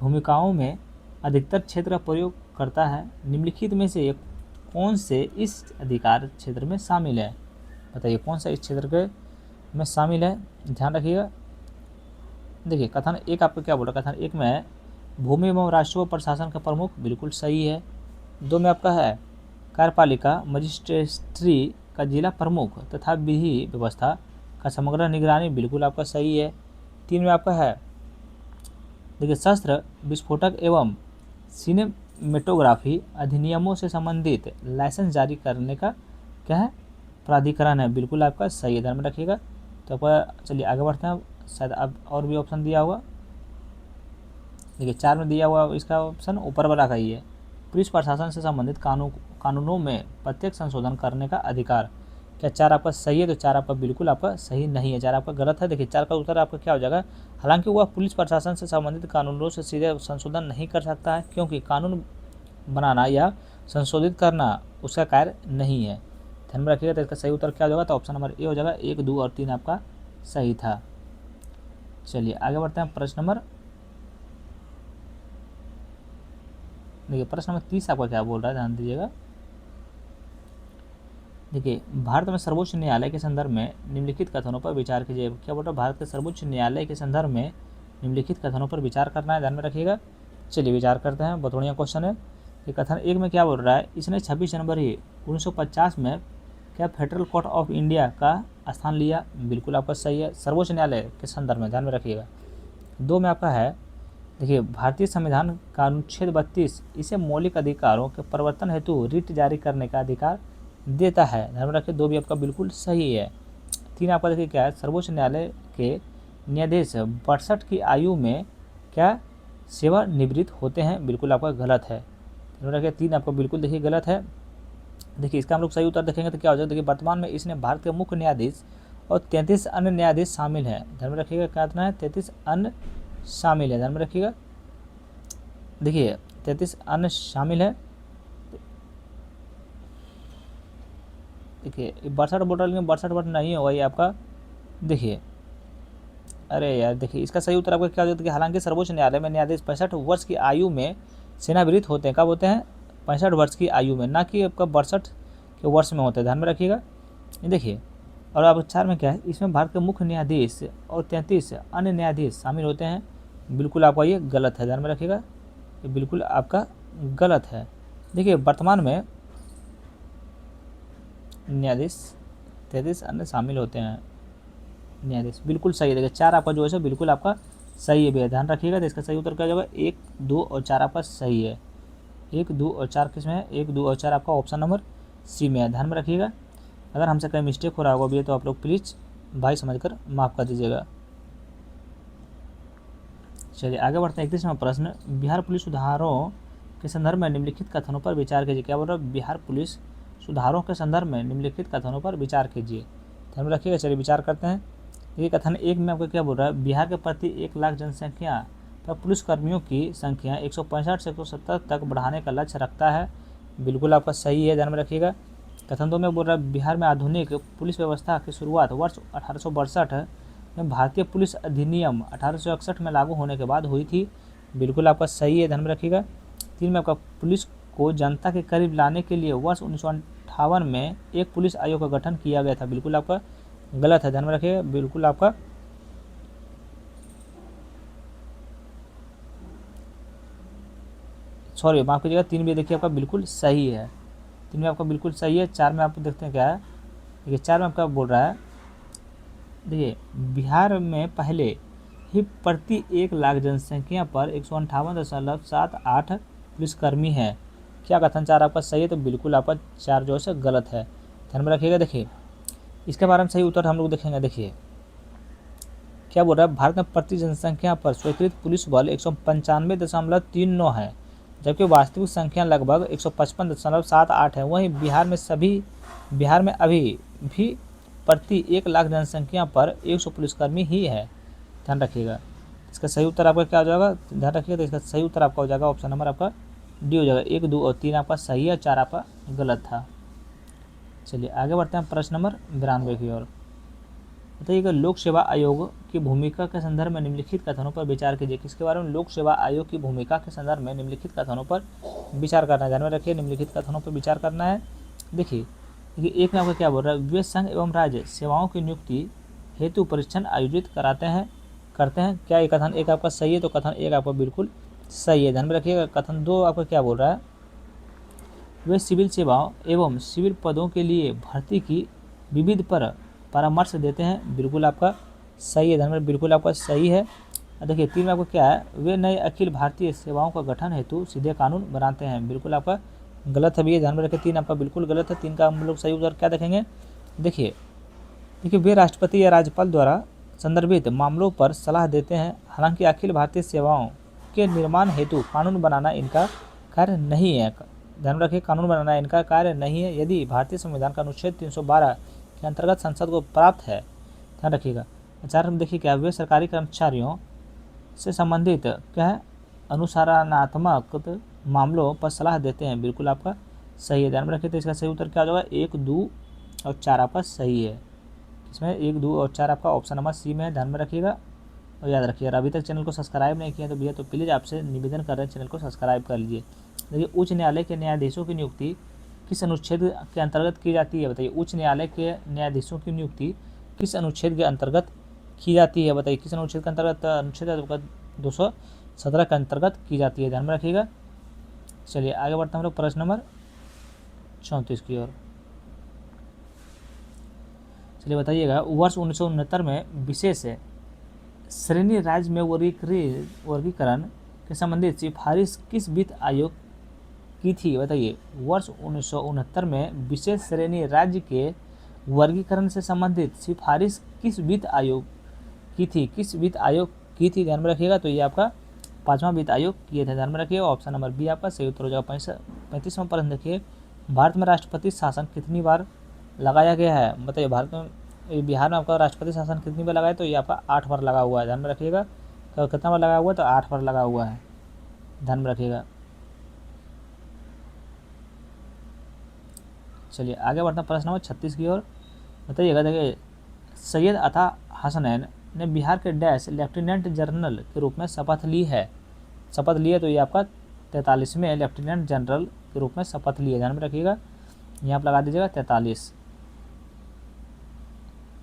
भूमिकाओं में अधिकतर क्षेत्र का प्रयोग करता है। निम्नलिखित में से कौन से इस अधिकार क्षेत्र में शामिल है। बताइए कौन सा इस क्षेत्र के में शामिल है, ध्यान रखिएगा। देखिए कथन एक आपको क्या बोल रहा है, कथन एक में है भूमि एवं राजस्व प्रशासन का प्रमुख, बिल्कुल सही है। 2 में आपका है कार्यपालिका मजिस्ट्रेट्री का जिला प्रमुख तथा विधि व्यवस्था का समग्र निगरानी, बिल्कुल आपका सही है। 3 में आपका है देखिए शस्त्र विस्फोटक एवं सिनेमेटोग्राफी अधिनियमों से संबंधित लाइसेंस जारी करने का क्या है, प्राधिकरण है, बिल्कुल आपका सही है, ध्यान में रखिएगा। तो आपका चलिए आगे बढ़ते हैं। शायद अब और भी ऑप्शन दिया होगा, देखिए 4 में दिया हुआ इसका ऑप्शन ऊपर वाला का ही है। पुलिस प्रशासन से संबंधित कानूनों में प्रत्येक संशोधन करने का अधिकार, क्या 4 आपका सही है, तो 4 आपका बिल्कुल आपका सही नहीं है, 4 आपका गलत है। देखिए 4 का उत्तर आपका क्या हो जाएगा, हालांकि वह पुलिस प्रशासन से संबंधित कानूनों से सीधे संशोधन नहीं कर सकता है, क्योंकि कानून बनाना या संशोधित करना उसका कार्य नहीं है। ध्यान में रखिएगा। तो इसका सही उत्तर क्या हो जाएगा, तो ऑप्शन नंबर ए हो जाएगा। 1, 2 और 3 आपका सही था। चलिए आगे बढ़ते हैं प्रश्न नंबर, देखिए प्रश्न नंबर 30 आपका क्या बोल रहा है, ध्यान दीजिएगा। देखिए भारत में सर्वोच्च न्यायालय के संदर्भ में निम्नलिखित कथनों पर विचार कीजिए। क्या बोल रहा है, भारत के सर्वोच्च न्यायालय के संदर्भ में निम्नलिखित कथनों पर विचार करना है, ध्यान में रखिएगा। चलिए विचार करते हैं, बहुत बढ़िया क्वेश्चन है। ये कथन एक में क्या बोल रहा है, इसने 26 जनवरी 1950 में क्या फेडरल कोर्ट ऑफ इंडिया का स्थान लिया, बिल्कुल आपका सही है, सर्वोच्च न्यायालय के संदर्भ में, ध्यान में रखिएगा। 2 में आपका है देखिए भारतीय संविधान का अनुच्छेद 32 इसे मौलिक अधिकारों के परिवर्तन हेतु रिट जारी करने का अधिकार देता है, ध्यान में रखिए। 2 भी आपका बिल्कुल सही है। 3 आपका देखिए क्या है, सर्वोच्च न्यायालय के न्यायाधीश 62 की आयु में क्या सेवानिवृत्त होते हैं, बिल्कुल आपका गलत है, ध्यान में रखिए। 3 आपका बिल्कुल देखिए गलत है। देखिए इसका हम लोग सही उत्तर देखेंगे तो क्या हो जाएगा, देखिए वर्तमान में इसने भारत के मुख्य न्यायाधीश और 33 अन्य न्यायाधीश शामिल हैं, ध्यान में रखिएगा। कितना है, 33 अन्य शामिल है, ध्यान में रखिएगा। देखिए 33 अन्य शामिल है। देखिए 62 बोतल में 62 वर्ष नहीं होगा ये आपका। देखिए अरे यार, देखिए इसका सही उत्तर आपका क्या हो जाता है, हालांकि सर्वोच्च न्यायालय में न्यायाधीश 65 वर्ष की आयु में सेवानिवृत्त होते हैं। कब होते हैं, 65 वर्ष की आयु में, ना कि आपका 62 के वर्ष में होते हैं, ध्यान में रखिएगा। देखिए और अब 4 में क्या है, इसमें भारत के मुख्य न्यायाधीश और 33 अन्य न्यायाधीश शामिल होते हैं, बिल्कुल आपका ये गलत है, ध्यान में रखिएगा, ये बिल्कुल आपका गलत है। देखिए वर्तमान में न्यायाधीश 33 अन्य शामिल होते हैं न्यायाधीश, बिल्कुल सही है। देखिए 4 आपका जो है बिल्कुल आपका सही है भैया, ध्यान रखिएगा। तो इसका सही उत्तर क्या होगा, 1, 2 और 4 आपका सही है। 1, 2 और 4 किस में है, 1, 2 और 4 आपका ऑप्शन नंबर सी में है, ध्यान में रखिएगा। अगर हमसे कहीं मिस्टेक हो रहा होगा भैया तो आप लोग प्लीज़ भाई समझकर माफ़ कर दीजिएगा। चलिए आगे बढ़ते हैं। 31वां प्रश्न, बिहार पुलिस सुधारों के संदर्भ में निम्नलिखित कथनों पर विचार कीजिए। क्या बोल रहा है, बिहार पुलिस सुधारों के संदर्भ में निम्नलिखित कथनों पर विचार कीजिए, ध्यान में रखिएगा। चलिए विचार करते हैं। ये कथन एक में आपको क्या बोल रहा है, बिहार के प्रति 1 लाख जनसंख्या पर पुलिसकर्मियों की संख्या 165 से 170 तक बढ़ाने का लक्ष्य रखता है, बिल्कुल आपका सही है, ध्यान में रखिएगा। कथन 2 में बोल रहा है, बिहार में आधुनिक पुलिस व्यवस्था की शुरुआत वर्ष 1862 में भारतीय पुलिस अधिनियम 1861 में लागू होने के बाद हुई थी, बिल्कुल आपका सही है, ध्यान में रखिएगा। 3 में आपका पुलिस को जनता के करीब लाने के लिए वर्ष 1958 में एक पुलिस आयोग का गठन किया गया था। बिल्कुल आपका गलत है, ध्यान में रखिएगा। बिल्कुल आपका सॉरी माफ कीजिएगा, 3 भी देखिए आपका बिल्कुल सही है, 3 में आपका बिल्कुल सही है। 4 में आप देखते हैं क्या है, देखिए 4 में आपका बोल रहा है, देखिए बिहार में पहले ही प्रति 1 लाख जनसंख्या पर 158.78 पुलिसकर्मी है। क्या कथन 4 आपका सही है? तो बिल्कुल आपका 4 जो है गलत है, ध्यान में रखिएगा। देखिए इसके बारे में सही उत्तर हम लोग देखेंगे। देखिए क्या बोल रहा है, भारत में प्रति जनसंख्या पर स्वीकृत पुलिस बल 195.39 है, जबकि वास्तविक संख्या लगभग 155.78 है। वहीं बिहार में अभी भी प्रति 1 लाख जनसंख्या पर 100 पुलिसकर्मी ही है, ध्यान रखिएगा। इसका सही उत्तर आपका क्या हो जाएगा, ध्यान रखिएगा। तो इसका सही उत्तर आपका हो जाएगा ऑप्शन नंबर आपका डी हो जाएगा। 1, 2 और 3 आपका सही है, 4 आपका गलत था। चलिए आगे बढ़ते हैं प्रश्न नंबर 92 की ओर। बताइएगा, लोक सेवा आयोग की भूमिका के संदर्भ में निम्नलिखित कथनों पर विचार कीजिए। किसके बारे में? लोक सेवा आयोग की भूमिका के संदर्भ में निम्नलिखित कथनों पर विचार करना है, ध्यान में रखिए, निम्नलिखित कथनों पर विचार करना है। देखिए एक में आपका क्या बोल रहा है, वे संघ एवं राज्य सेवाओं की नियुक्ति हेतु परीक्षण आयोजित करते हैं। क्या ये कथन 1 आपका सही है? तो कथन 1 आपका बिल्कुल सही है, ध्यान में रखिएगा। कथन 2 आपका क्या बोल रहा है, वे सिविल सेवाओं एवं सिविल पदों के लिए भर्ती की विविध पर परामर्श देते हैं। बिल्कुल आपका सही है, ध्यान में, बिल्कुल आपका सही है। देखिए 3 में आपका क्या है, वे नए अखिल भारतीय सेवाओं का गठन हेतु सीधे कानून बनाते हैं। बिल्कुल आपका गलत है भैया, ध्यान में रखिए, 3 आपका बिल्कुल गलत है। 3 का हम लोग सही उत्तर क्या देखेंगे, देखिए वे राष्ट्रपति या राज्यपाल द्वारा संदर्भित मामलों पर सलाह देते हैं। हालांकि अखिल भारतीय सेवाओं के निर्माण हेतु कानून बनाना इनका कार्य नहीं है, ध्यान रखिए, कानून बनाना इनका कार्य नहीं है। यदि भारतीय संविधान का अनुच्छेद 312 के अंतर्गत संसद को प्राप्त है, ध्यान रखिएगा। 4 में देखिए क्या, वे सरकारी कर्मचारियों से संबंधित क्या है, अनुशासनात्मक मामलों पर सलाह देते हैं। बिल्कुल आपका सही है, ध्यान में रखिए। तो इसका सही उत्तर क्या हो जाएगा, 1, 2 और 4 आपका सही है। इसमें 1, 2 और 4 आपका ऑप्शन नंबर सी में है, ध्यान में रखिएगा और याद रखिएगा। अभी तक चैनल को सब्सक्राइब नहीं किया तो भैया तो प्लीज़ आपसे निवेदन कर रहे हैं, चैनल को सब्सक्राइब कर लीजिए। देखिए उच्च न्यायालय के न्यायाधीशों की नियुक्ति किस अनुच्छेद के अंतर्गत की जाती है? बताइए, उच्च न्यायालय के न्यायाधीशों की नियुक्ति किस अनुच्छेद के अंतर्गत की जाती है? बताइए किस अनुच्छेद के अंतर्गत? अनुच्छेद 217 के अंतर्गत की जाती है, ध्यान में रखिएगा। चलिए आगे बढ़ते हैं हम लोग प्रश्न नंबर 34 की ओर। चलिए बताइएगा, वर्ष 1969 में विशेष श्रेणी राज्य में वर्गीकरण के संबंधित सिफारिश किस वित्त आयोग की थी? बताइए, वर्ष 1969 में विशेष श्रेणी राज्य के वर्गीकरण से संबंधित सिफारिश किस वित्त आयोग की थी? किस वित्त आयोग की थी, ध्यान में रखिएगा। तो ये आपका 5वां वित्त आयोग किए थे, ध्यान में रखिएगा। ऑप्शन नंबर बी आपका सही उत्तर हो जाएगा। 35वां प्रश्न देखिए, भारत में राष्ट्रपति शासन कितनी बार लगाया गया है? बताइए, बिहार में आपका राष्ट्रपति शासन कितनी बार लगाया? तो ये आपका 8 बार लगा हुआ है, ध्यान में रखिएगा। तो कितना बार लगा हुआ है? तो 8 बार लगा हुआ है, ध्यान में रखिएगा। चलिए आगे बढ़ते हैं प्रश्न नंबर 36 की ओर। बताइएगा, देखिए सैयद अता हसनैन ने बिहार के डैश लेफ्टिनेंट जनरल के रूप में शपथ ली है। तो ये आपका 43वें लेफ्टिनेंट जनरल के रूप में शपथ ली है, ध्यान में रखिएगा। यहाँ आप लगा दीजिएगा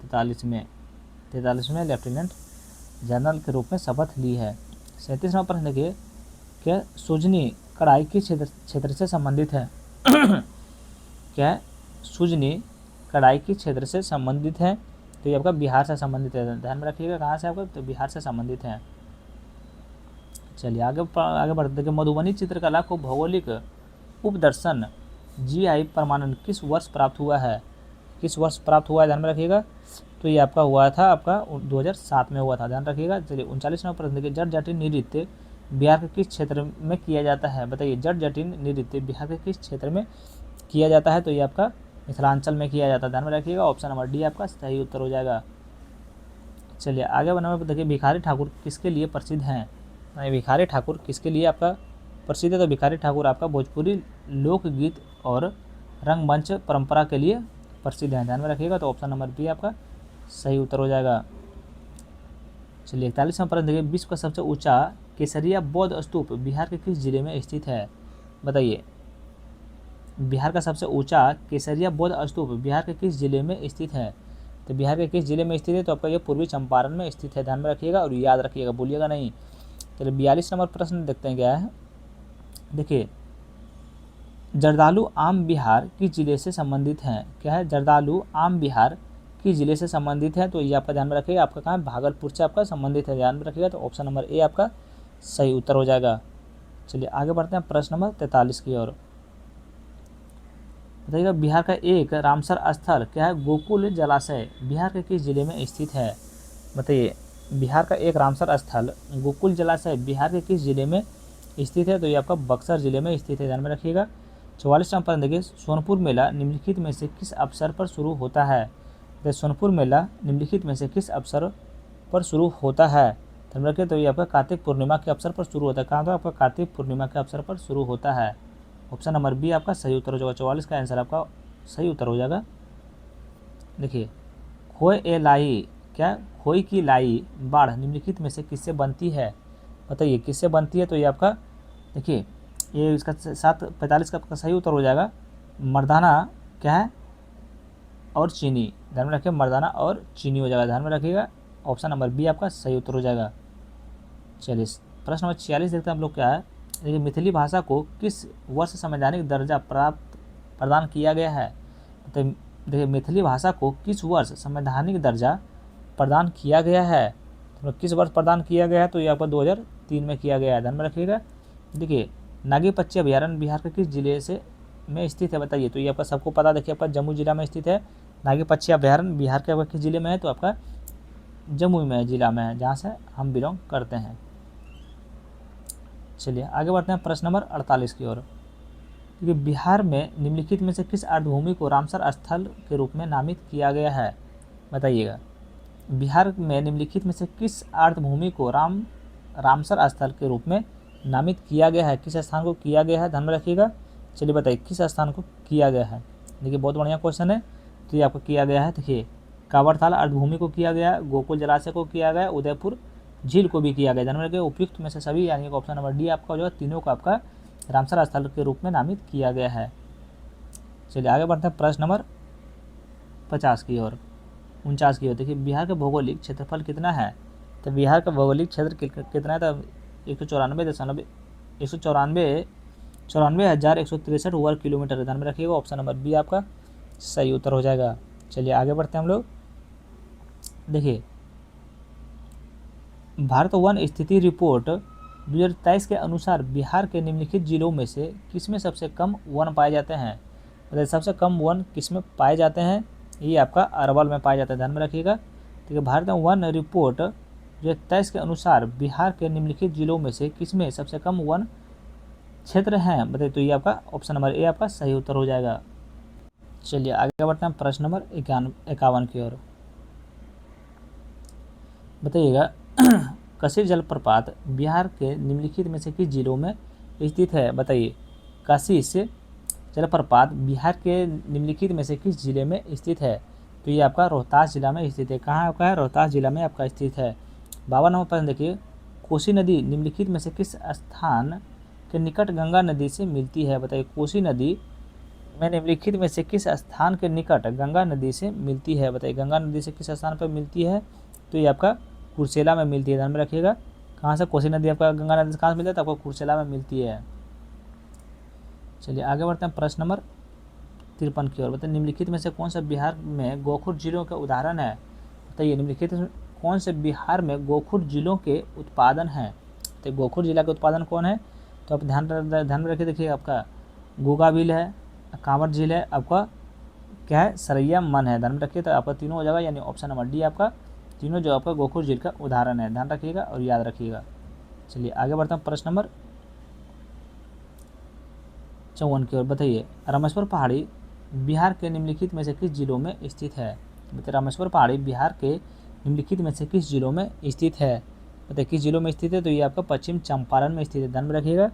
43वें लेफ्टिनेंट जनरल के रूप में शपथ ली है। 37वां प्रश्न देखिए, क्या सुजनी कढ़ाई किस क्षेत्र से संबंधित है? क्या सुजनी कढ़ाई किस क्षेत्र से संबंधित है? तो ये आपका बिहार से संबंधित है, ध्यान में रखिएगा। कहाँ से आपका? तो बिहार से संबंधित है। चलिए आगे बढ़ते हैं। मधुबनी चित्रकला को भौगोलिक उपदर्शन GI प्रमाणन किस वर्ष प्राप्त हुआ है? ध्यान में रखिएगा। तो ये आपका हुआ था, आपका 2007 में हुआ था, ध्यान रखिएगा। चलिए 39वां प्रश्न देखिए, जट जटिन नृत्य बिहार के किस क्षेत्र में किया जाता है? बताइए, जट जटिन नृत्य बिहार के किस क्षेत्र में किया जाता है? तो ये आपका मिथिलांचल में किया जाता है, ध्यान में रखिएगा। ऑप्शन नंबर डी आपका सही उत्तर हो जाएगा। चलिए आगे बढ़ने में देखिए, भिखारी ठाकुर किसके लिए प्रसिद्ध हैं? भिखारी ठाकुर किसके लिए आपका प्रसिद्ध है? तो भिखारी ठाकुर आपका भोजपुरी लोकगीत और रंगमंच परंपरा के लिए प्रसिद्ध हैं, ध्यान में रखिएगा। तो ऑप्शन नंबर बी आपका सही उत्तर हो जाएगा। चलिए 41वां प्रश्न देखिए, विश्व का सबसे ऊंचा केसरिया बौद्ध स्तूप बिहार के किस जिले में स्थित है? बताइए, बिहार का सबसे ऊंचा केसरिया बौद्ध स्तूप बिहार के किस जिले में स्थित है? तो बिहार के किस जिले में स्थित है? तो आपका ये पूर्वी चंपारण में स्थित है। ध्यान में रखिएगा और याद रखिएगा, भूलिएगा नहीं। चलिए 42 नंबर प्रश्न देखते हैं क्या है। देखिए, जर्दालू आम बिहार किस जिले से संबंधित है? क्या है? जर्दालू आम बिहार किस जिले से संबंधित है? तो ये आपका ध्यान में रखिएगा, आपका कहाँ है? भागलपुर से आपका संबंधित है। ध्यान में रखिएगा, तो ऑप्शन नंबर ए आपका सही उत्तर हो जाएगा। चलिए आगे बढ़ते हैं प्रश्न नंबर 43 की ओर। बताइएगा, बिहार का एक रामसर स्थल क्या है? गोकुल जलाशय बिहार के किस जिले में स्थित है? बताइए, बिहार का एक रामसर स्थल गोकुल जलाशय बिहार के किस जिले में स्थित है? तो ये आपका बक्सर जिले में स्थित है। ध्यान में रखिएगा। 44 नंबर देखिए, सोनपुर मेला निम्नलिखित में से किस अवसर पर शुरू होता है? तो सोनपुर मेला निम्नलिखित में से किस अवसर पर शुरू होता है? ध्यान रखिए, तो ये आपका कार्तिक पूर्णिमा के अवसर पर शुरू होता है। कहाँ होता है? आपका कार्तिक पूर्णिमा के अवसर पर शुरू होता है। ऑप्शन नंबर बी आपका सही उत्तर हो जाएगा। 44 का आंसर आपका सही उत्तर हो जाएगा। देखिए, खोए ए लाई क्या? खोई की लाई बाढ़ निम्नलिखित में से किससे बनती है? बताइए किससे बनती है? तो ये आपका देखिए, ये इसका 745 का आपका सही उत्तर हो जाएगा। मर्दाना क्या है? और चीनी। ध्यान में रखिए, मर्दाना और चीनी हो जाएगा। ध्यान में रखिएगा, ऑप्शन नंबर बी आपका सही उत्तर हो जाएगा। चलिए प्रश्न नंबर 46 देखते हैं हम लोग क्या है। देखिए, मैथिली भाषा को किस वर्ष संवैधानिक दर्जा प्रदान किया गया है? तो देखिए, मैथिली भाषा को किस वर्ष संवैधानिक दर्जा प्रदान किया गया है? तो किस वर्ष प्रदान किया गया है? तो ये आपका 2003 में किया गया है। ध्यान में रखिएगा। देखिए, नागी पक्षी अभयारण्य बिहार के किस जिले से में स्थित है? बताइए। तो ये आपका सबको पता, देखिए आपका जम्मू जिला में स्थित है। नागी पक्षी अभयारण्य बिहार के आपका किस जिले में है? तो आपका जम्मू में जिला में है, जहाँ से हम बिलोंग करते हैं। चलिए आगे बढ़ते हैं प्रश्न नंबर 48 की ओर। क्योंकि बिहार में निम्नलिखित में से किस अर्धभूमि को रामसर स्थल के रूप में नामित किया गया है? बताइएगा, बिहार में निम्नलिखित में से किस अर्धभूमि को रामसर स्थल के रूप में नामित किया गया है? किस स्थान को किया गया है? ध्यान में रखिएगा। चलिए बताइए किस स्थान को किया गया है। देखिए, बहुत बढ़िया क्वेश्चन है। तो ये आपको किया गया है, देखिए कांवरताल अर्धभूमि को किया गया, गोकुल जलाशय को किया गया, उदयपुर झील को भी किया गया। ध्यान में रखिए, उपयुक्त में से सभी यानी कि ऑप्शन नंबर डी आपका हो जाएगा। तीनों को आपका रामसर स्थल के रूप में नामित किया गया है। चलिए आगे बढ़ते हैं प्रश्न नंबर 50 की ओर, 49 की ओर। देखिए, बिहार का भौगोलिक क्षेत्रफल कितना है? तो बिहार का भौगोलिक क्षेत्र कितना है? तो 194,163 वर्ग किलोमीटर। ध्यान में रखिएगा, ऑप्शन नंबर बी आपका सही उत्तर हो जाएगा। चलिए आगे बढ़ते हैं हम लोग। देखिए, भारत वन स्थिति रिपोर्ट 2023 के अनुसार बिहार के निम्नलिखित जिलों में से किसमें सबसे कम वन पाए जाते हैं? मतलब सबसे कम वन किसमें पाए जाते हैं? ये आपका अरवल में पाया जाता है। ध्यान में रखिएगा। ठीक है, भारत वन रिपोर्ट 2023 के अनुसार बिहार के निम्नलिखित जिलों में से किसमें सबसे कम वन क्षेत्र हैं? बताइए। तो ये आपका ऑप्शन नंबर ए आपका सही उत्तर हो जाएगा। चलिए आगे बढ़ते हैं प्रश्न नंबर 51 की ओर। बताइएगा, कसीर जलप्रपात बिहार के निम्नलिखित में से किस जिलों में स्थित है? बताइए, कसीर जलप्रपात बिहार के निम्नलिखित में से किस जिले में स्थित है? तो ये आपका रोहतास जिला में स्थित है। कहाँ आपका है? रोहतास जिला में आपका स्थित है। 52 नंबर प्रश्न देखिए, कोसी नदी निम्नलिखित में से किस स्थान के निकट गंगा नदी से मिलती है? बताइए, कोसी नदी में निम्नलिखित में से किस स्थान के निकट गंगा नदी से मिलती है? बताइए, गंगा नदी से किस स्थान पर मिलती है? तो ये आपका कुर्सेला में मिलती है। ध्यान में रखिएगा। कहाँ से कोसी नदी आपका गंगा नदी से कहाँ से मिलती है? तो आपको कुर्सेला में मिलती है। चलिए आगे बढ़ते हैं प्रश्न नंबर 53 की ओर। बताइए, निम्नलिखित में से कौन सा बिहार में गोखुर जिलों का उदाहरण है? बताइए, निम्नलिखित में कौन से बिहार में गोखुर जिलों के उत्पादन हैं? तो गोखुर जिला के उत्पादन कौन है? तो आप ध्यान में रखिए। देखिए, आपका गोगा झील है, कांवर झील है, आपका क्या है? सरैया मन है। ध्यान में रखिए। तो आपका तीनों हो जाएगा, यानी ऑप्शन नंबर डी आपका तीनों जो आपका गोखुर झील का उदाहरण है। ध्यान रखिएगा और याद रखिएगा। चलिए आगे बढ़ते हैं प्रश्न नंबर 54 की ओर। बताइए, रामेश्वर पहाड़ी बिहार के निम्नलिखित में से किस जिलों में स्थित है? बताइए, रामेश्वर पहाड़ी बिहार के निम्नलिखित में से किस जिलों में स्थित है? बताइए किस जिलों में स्थित है? तो ये आपका पश्चिम चंपारण में स्थित है। ध्यान में रखिएगा,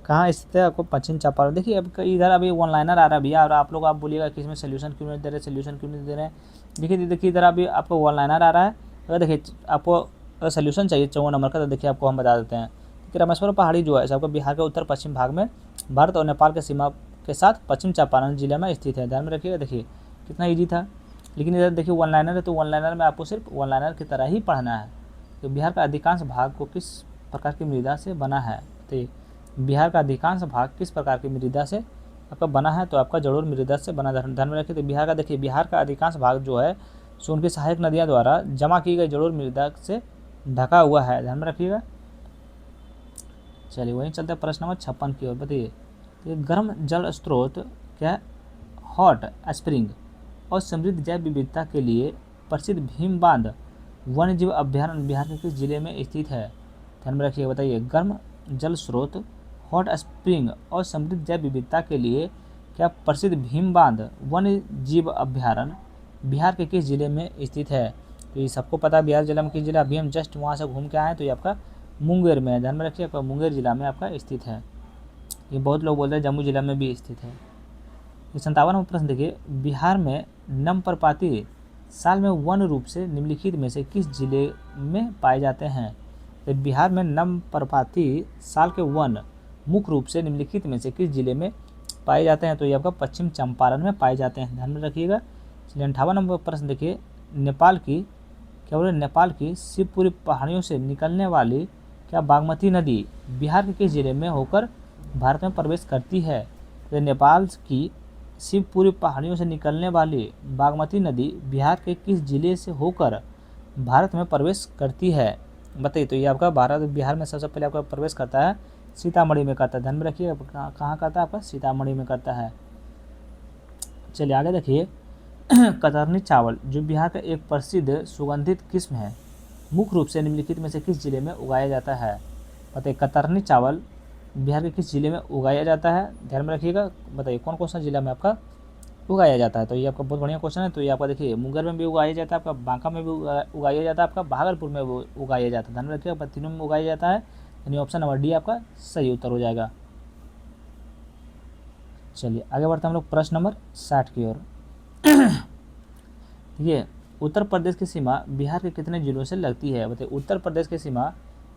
कहाँ स्थित है? आपको पश्चिम चंपारण। देखिए, अब इधर अभी वन लाइनर आ रहा है भैया, और आप लोग आप बोलिएगा कि इसमें सोल्यूशन क्यों नहीं दे रहे, सोल्यूशन क्यों नहीं दे रहे हैं। देखिए इधर अभी आपको वन लाइनर आ रहा है। अगर देखिए आपको अगर सोल्यूशन चाहिए 54 नंबर का, तो देखिए आपको हम बता देते हैं कि रामेश्वर पहाड़ी जो है आपको बिहार के उत्तर पश्चिम भाग में भारत और नेपाल के सीमा के साथ पश्चिम चंपारण जिले में स्थित है। ध्यान में रखिएगा, देखिए कितना ईजी था। लेकिन इधर देखिए वन लाइनर है, तो वन लाइनर में आपको सिर्फ वन लाइनर की तरह ही पढ़ना है। तो बिहार का अधिकांश भाग को किस प्रकार की मृदा से बना है, तो बिहार का अधिकांश भाग किस प्रकार की मृदा से आपका बना है, तो आपका जलोढ़ मृदा से बना। ध्यान में रखिए, तो बिहार का देखिए बिहार का अधिकांश भाग जो है सो उनकी सहायक नदियाँ द्वारा जमा की गई जलोढ़ मृदा से ढका हुआ है। ध्यान में रखिएगा। चलिए वहीं चलते हैं प्रश्न नंबर 56 की ओर। बताइए, तो गर्म जल स्रोत क्या है, हॉट स्प्रिंग और समृद्ध जैव विविधता के लिए प्रसिद्ध भीम बांध वन्यजीव अभ्यारण्य बिहार के किस जिले में स्थित है। ध्यान में रखिए, बताइए गर्म जल स्रोत, हॉट स्प्रिंग और समृद्ध जैव विविधता के लिए क्या प्रसिद्ध भीम बांध वन्य जीव अभ्यारण्य बिहार के किस जिले में स्थित है। तो ये सबको पता है बिहार जिला में किस जिला, अभी हम जस्ट वहाँ से घूम के आए हैं, तो ये आपका मुंगेर में है। ध्यान में रखिए, आपका मुंगेर जिला में आपका स्थित है। ये बहुत लोग बोलते हैं जम्मू जिला में भी स्थित है। ये 57वां प्रश्न देखिए, बिहार में नमप्रपाती साल में वन रूप से निम्नलिखित में से किस जिले में पाए जाते हैं। तो बिहार में नमप्रपाती साल के वन मुख्य रूप से निम्नलिखित में से किस जिले में पाए जाते हैं, तो ये आपका पश्चिम चंपारण में पाए जाते हैं। ध्यान में रखिएगा। चलिए 58 नंबर प्रश्न देखिए, नेपाल की क्या बोले, नेपाल की शिवपुरी पहाड़ियों से निकलने वाली क्या बागमती नदी बिहार के किस जिले में होकर भारत में प्रवेश करती है। तो नेपाल की शिवपुरी पहाड़ियों से निकलने वाली बागमती नदी बिहार के किस जिले से होकर भारत में प्रवेश करती है, बताइए। तो ये आपका बिहार में सबसे पहले आपका प्रवेश करता है सीतामढ़ी में करता है। ध्यान में रखिए, कहाँ करता है आपका, सीतामढ़ी में करता है। चलिए आगे देखिए, कतरनी चावल जो बिहार का एक प्रसिद्ध सुगंधित किस्म है, मुख्य रूप से निम्नलिखित में से किस जिले में उगाया जाता है। बताइए, कतरनी चावल बिहार के किस जिले में उगाया जाता है। ध्यान में रखिएगा, बताइए कौन कौन सा जिला में आपका उगाया जाता है। तो ये आपका बहुत बढ़िया क्वेश्चन है। तो ये आपका देखिए मुंगेर में भी उगाया जाता है, आपका बांका में भी उगाया जाता है, आपका भागलपुर में भी उगाया जाता है। ध्यान में रखिएगा, तीनों में उगाया जाता है, यानी ऑप्शन नंबर डी आपका सही उत्तर हो जाएगा। चलिए आगे बढ़ते हैं हम लोग प्रश्न नंबर 60 की ओर। ये उत्तर प्रदेश की सीमा बिहार के कितने जिलों से लगती है। बताइए, उत्तर प्रदेश की सीमा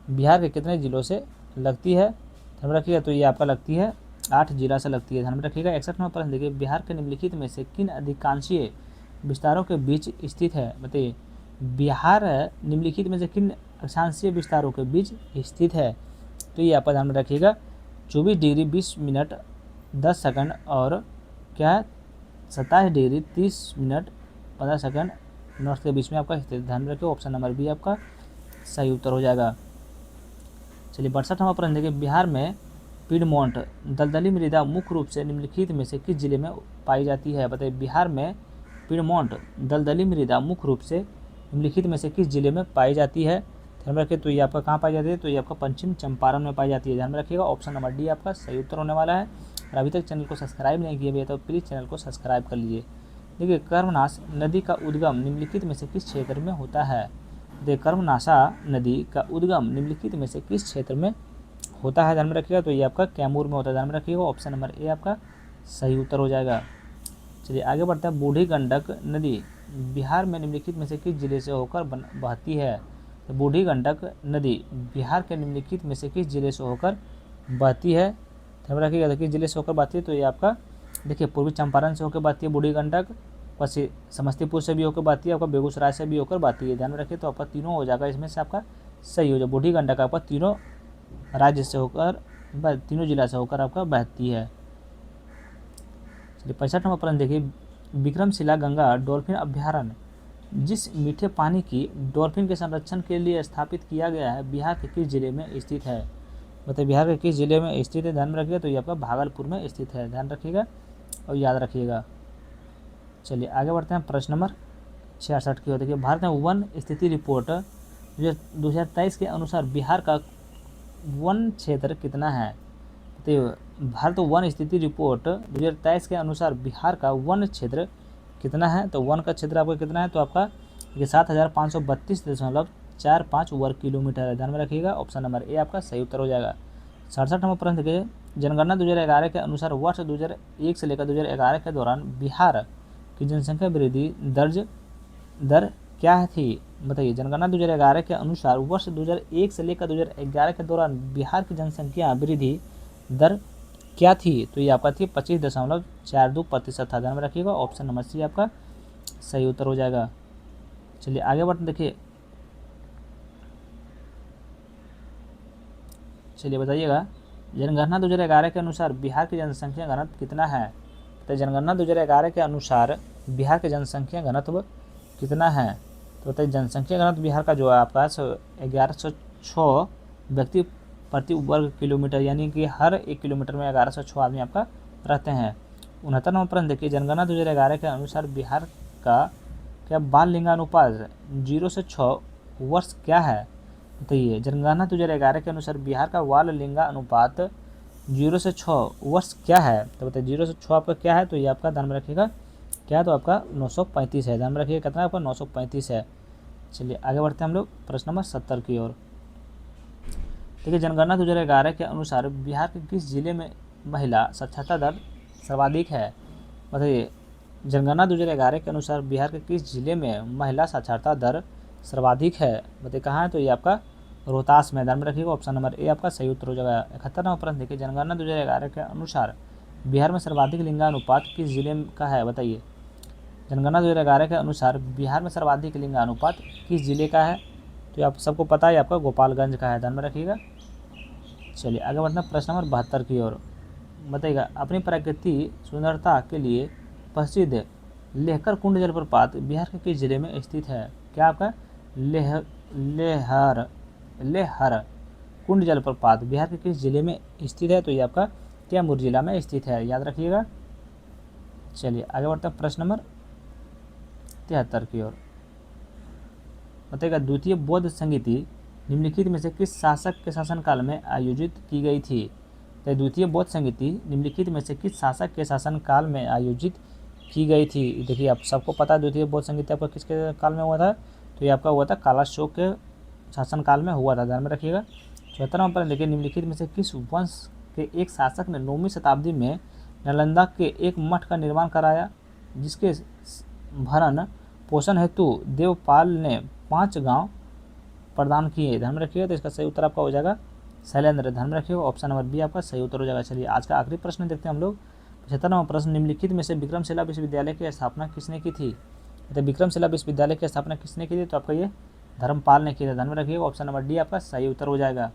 बिहार के कितने जिलों से लगती है। ध्यान रखिएगा, तो ये आपका लगती है 8 जिला से लगती है। ध्यान में रखिएगा। 61वां प्रश्न देखिए, बिहार के निम्नलिखित में से किन अधिकांशीय विस्तारों के बीच स्थित है। बताइए, बिहार निम्नलिखित में से किन अक्षांशीय विस्तारों के बीच स्थित है। तो ये आपका ध्यान में रखिएगा, 24 डिग्री 20 मिनट 10 सेकंड और क्या 27 डिग्री 30 मिनट 15 सेकंड नॉर्थ के बीच में आपका स्थित। ध्यान में रखिए, ऑप्शन नंबर बी आपका सही उत्तर हो जाएगा। चलिए 62वां प्रश्न देखिए, बिहार में पीडमोंट दलदली मृदा मुख्य रूप से निम्नलिखित में से किस जिले में पाई जाती है। बताइए, बिहार में पीडमोंट दलदली मृदा मुख्य रूप से निम्नलिखित में से किस जिले में पाई जाती है। ध्यान में रखिए, तो ये आपका कहाँ पाई जाती है, तो ये आपका पश्चिम चंपारण में पाई जाती है। ध्यान में रखिएगा, ऑप्शन नंबर डी आपका सही उत्तर होने वाला है। और अभी तक चैनल को सब्सक्राइब नहीं किए हुए तो प्लीज़ चैनल को सब्सक्राइब कर लीजिए। देखिए, कर्मनाश नदी का उद्गम निम्नलिखित में से किस क्षेत्र में होता है। देखिए, कर्मनाशा नदी का उद्गम निम्नलिखित में से किस क्षेत्र में होता है। ध्यान में रखिएगा, तो ये आपका कैमूर में होता है। ध्यान में रखिएगा, ऑप्शन नंबर ए आपका सही उत्तर हो जाएगा। चलिए आगे बढ़ते हैं, बूढ़ी गंडक नदी बिहार में निम्नलिखित में से किस जिले से होकर बहती है। तो बूढ़ी गंडक नदी बिहार के निम्नलिखित में से किस जिले से होकर बहती है। ध्यान में रखिएगा, किस जिले से होकर बहती है, तो ये आपका देखिए पूर्वी चंपारण से होकर बहती है बूढ़ी गंडक, पश्चिम समस्तीपुर से भी होकर बहती है, आपका बेगूसराय से भी होकर बहती है। ध्यान में रखिए, तो आपका तीनों हो जाएगा, इसमें से आपका सही हो जाए। बूढ़ी गंडक आपका तीनों राज्य से होकर तीनों जिला से होकर आपका बहती है। चलिए 65वां प्रश्न देखिए, विक्रमशिला गंगा डॉल्फिन अभ्यारण्य जिस मीठे पानी की डॉल्फिन के संरक्षण के लिए स्थापित किया गया है, बिहार के किस जिले में स्थित है। बताइए, बिहार के किस जिले में स्थित है। ध्यान में रखिएगा, तो ये आपका भागलपुर में स्थित है। ध्यान रखिएगा और याद रखिएगा। चलिए आगे बढ़ते हैं, प्रश्न नंबर 66 की ओर। देखिए, भारत में वन स्थिति रिपोर्ट 2023 के अनुसार बिहार का वन क्षेत्र कितना है। तो भारत वन स्थिति रिपोर्ट 2023 के अनुसार बिहार का वन क्षेत्र कितना है। तो वन का क्षेत्र आपका कितना है, तो आपका 7532.45 वर्ग किलोमीटर है। ध्यान में रखिएगा, ऑप्शन नंबर ए आपका सही उत्तर हो जाएगा। 67वां प्रश्न देखिए, जनगणना 2011 के अनुसार वर्ष 2001 से लेकर 2011 के दौरान बिहार की जनसंख्या वृद्धि दर क्या थी। बताइए, जनगणना 2011 के अनुसार वर्ष 2001 से लेकर 2011 के दौरान बिहार की जनसंख्या वृद्धि दर क्या थी, तो ये आपका थी 25.42% था। ध्यान में रखिएगा, ऑप्शन नंबर सी आपका सही उत्तर हो जाएगा। चलिए आगे बढ़ते देखिए, चलिए बताइएगा, जनगणना 2011 के अनुसार बिहार की जनसंख्या घनत्व कितना है। तो जनगणना 2011 के अनुसार बिहार के जनसंख्या घनत्व कितना है, तो बताइए जनसंख्या घनत्व बिहार का जो है आपका 1106 व्यक्ति प्रति वर्ग किलोमीटर, यानी कि हर 1 किलोमीटर में 1106 आदमी आपका रहते हैं। 69 नंबर प्रश्न देखिए, जनगणना 2011 के अनुसार बिहार का क्या बाल लिंगानुपात 0 से 6 वर्ष क्या है। बताइए जनगणना 2011 के अनुसार बिहार का बाल लिंगानुपात 0 से 6 वर्ष क्या है। तो बताइए 0 से 6 आपका क्या है, तो ये आपका ध्यान में रखिएगा क्या, तो आपका 935 है। ध्यान में रखिएगा कितना आपका 935 है। चलिए आगे बढ़ते हैं हम लोग प्रश्न नंबर 70 की ओर। देखिए जनगणना 2011 के अनुसार बिहार के किस जिले में महिला साक्षरता दर सर्वाधिक है। बताइए जनगणना 2011 के अनुसार बिहार के किस जिले में महिला साक्षरता दर सर्वाधिक है। बताइए कहाँ है, तो ये आपका रोहतास में। ध्यान में रखिएगा, ऑप्शन नंबर ए आपका सही उत्तर हो जाएगा। 71 नंबर प्रश्न देखिए, जनगणना 2011 के अनुसार बिहार में सर्वाधिक लिंगानुपात किस जिले का है। बताइए जनगणना 2011 के अनुसार बिहार में सर्वाधिक लिंगानुपात किस जिले का है, तो आप सबको पता है आपका गोपालगंज का है। ध्यान में रखिएगा। चलिए आगे बढ़ना प्रश्न नंबर 72 की ओर। बताइएगा अपनी प्रकृति सुंदरता के लिए प्रसिद्ध लेहकर कुंड जलप्रपात बिहार के किस जिले में स्थित है। क्या आपका लेहर कुंड जलप्रपात बिहार के किस जिले में स्थित है, तो ये आपका कैमूर जिला में स्थित है, याद रखिएगा। चलिए आगे बढ़ते हैं प्रश्न नंबर 73 की ओर। बताइएगा द्वितीय बौद्ध संगीति निम्नलिखित में से किस शासक के शासनकाल में आयोजित की गई थी। तो द्वितीय बौद्ध संगीति निम्नलिखित में से किस शासक के शासनकाल में आयोजित की गई थी। देखिए आप सबको पता है द्वितीय बौद्ध संगीति आपका किसके काल में हुआ था, तो ये आपका हुआ था कालाशोक के शासनकाल में हुआ था। ध्यान में रखिएगा। 74 नंबर देखिए, निम्नलिखित में से किस वंश के एक शासक ने 9वीं शताब्दी में नालंदा के एक मठ का निर्माण कराया, जिसके भरण पोषण हेतु देवपाल ने 5 गांव प्रदान किए। ध्यान में रखिएगा, तो इसका सही उत्तर आपका हो जाएगा शैलेंद्र। ध्यान में रखिएगा, ऑप्शन नंबर बी आपका सही उत्तर हो जाएगा। चलिए आज का आखिरी प्रश्न देखते हैं हम लोग। 75 नंबर प्रश्न, निम्नलिखित में से विक्रमशिला विश्वविद्यालय की स्थापना किसने की थी। तो विक्रमशिला विश्वविद्यालय की स्थापना किसने की थी, तो आपका ये धर्मपाल ने की था। ध्यान में रखिएगा, ऑप्शन नंबर डी आपका सही उत्तर हो जाएगा।